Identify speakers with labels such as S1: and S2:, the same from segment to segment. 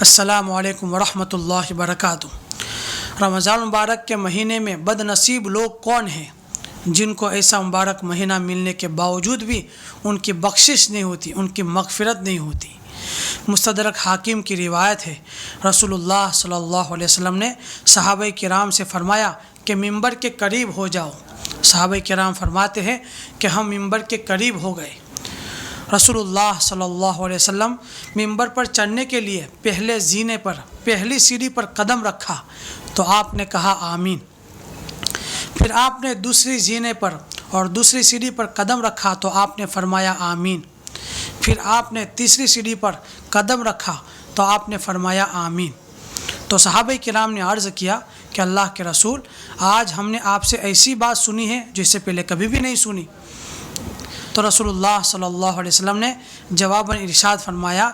S1: السلام علیکم ورحمۃ اللہ وبرکاتہ۔ رمضان مبارک کے مہینے میں بد نصیب لوگ کون ہیں جن کو ایسا مبارک مہینہ ملنے کے باوجود بھی ان کی بخشش نہیں ہوتی، ان کی مغفرت نہیں ہوتی۔ مستدرک حاکم کی روایت ہے، رسول اللہ صلی اللہ علیہ وسلم نے صحابہ کرام سے فرمایا کہ ممبر کے قریب ہو جاؤ۔ صحابہ کرام فرماتے ہیں کہ ہم ممبر کے قریب ہو گئے۔ رسول اللہ صلی اللہ علیہ وسلم ممبر پر چڑھنے کے لیے پہلے زینے پر، پہلی سیڑھی پر قدم رکھا تو آپ نے کہا آمین۔ پھر آپ نے دوسری زینے پر اور دوسری سیڑھی پر قدم رکھا تو آپ نے فرمایا آمین۔ پھر آپ نے تیسری سیڑھی پر قدم رکھا تو آپ نے فرمایا آمین۔ تو صحابہ کرام نے عرض کیا کہ اللہ کے رسول، آج ہم نے آپ سے ایسی بات سنی ہے جو اس سے پہلے کبھی بھی نہیں سنی۔ تو رسول اللہ صلی اللہ علیہ وسلم نے جواباً ارشاد فرمایا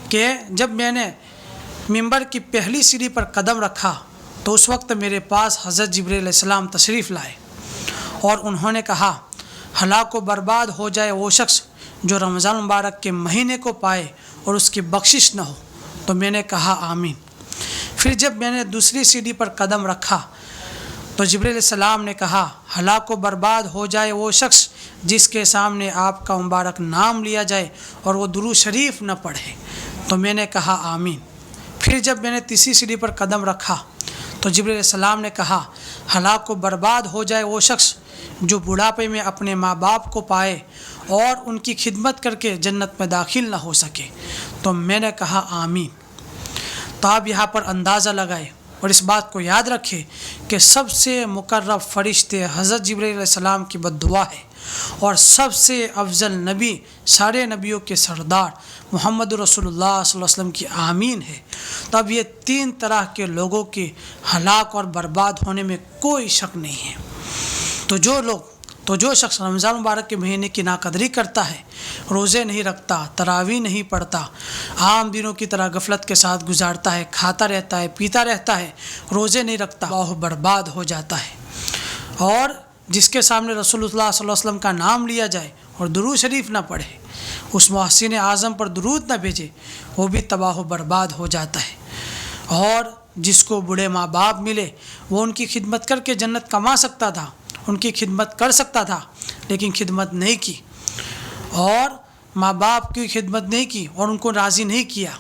S1: کہ جب میں نے ممبر کی پہلی سیڑھی پر قدم رکھا تو اس وقت میرے پاس حضرت جبرائیل علیہ السلام تشریف لائے اور انہوں نے کہا، ہلاک و برباد ہو جائے وہ شخص جو رمضان مبارک کے مہینے کو پائے اور اس کی بخشش نہ ہو۔ تو میں نے کہا آمین۔ پھر جب میں نے دوسری سیڑھی پر قدم رکھا تو جبرائیل علیہ السلام نے کہا، ہلاک و برباد ہو جائے وہ شخص جس کے سامنے آپ کا مبارک نام لیا جائے اور وہ درود شریف نہ پڑھے۔ تو میں نے کہا آمین۔ پھر جب میں نے تیسری سیڑھی پر قدم رکھا تو جبرائیل علیہ السلام نے کہا، ہلاک و برباد ہو جائے وہ شخص جو بڑھاپے میں اپنے ماں باپ کو پائے اور ان کی خدمت کر کے جنت میں داخل نہ ہو سکے۔ تو میں نے کہا آمین۔ تو آپ یہاں پر اندازہ لگائے اور اس بات کو یاد رکھے کہ سب سے مقرب فرشتے حضرت جبرائیل علیہ السلام کی بد دعا ہے اور سب سے افضل نبی، سارے نبیوں کے سردار محمد رسول اللہ صلی اللہ علیہ وسلم کی آمین ہے۔ تو اب یہ تین طرح کے لوگوں کے ہلاک اور برباد ہونے میں کوئی شک نہیں ہے۔ تو جو شخص رمضان مبارک کے مہینے کی ناقدری کرتا ہے، روزے نہیں رکھتا، تراویح نہیں پڑھتا، عام دنوں کی طرح غفلت کے ساتھ گزارتا ہے، کھاتا رہتا ہے، پیتا رہتا ہے، روزے نہیں رکھتا، وہ برباد ہو جاتا ہے۔ اور جس کے سامنے رسول اللہ صلی اللہ علیہ وسلم کا نام لیا جائے اور درود شریف نہ پڑھے، اس محسن اعظم پر درود نہ بھیجے، وہ بھی تباہ و برباد ہو جاتا ہے۔ اور جس کو بوڑھے ماں باپ ملے، وہ ان کی خدمت کر کے جنت کما سکتا تھا، ان کی خدمت کر سکتا تھا، لیکن خدمت نہیں کی اور ماں باپ کی خدمت نہیں کی اور ان کو راضی نہیں کیا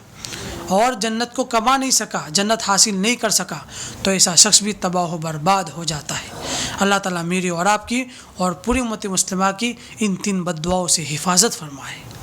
S1: اور جنت کو کما نہیں سکا، جنت حاصل نہیں کر سکا، تو ایسا شخص بھی تباہ و برباد ہو جاتا ہے۔ اللہ تعالیٰ میری اور آپ کی اور پوری امت مسلمہ کی ان تین بد دعاؤں سے حفاظت فرمائے۔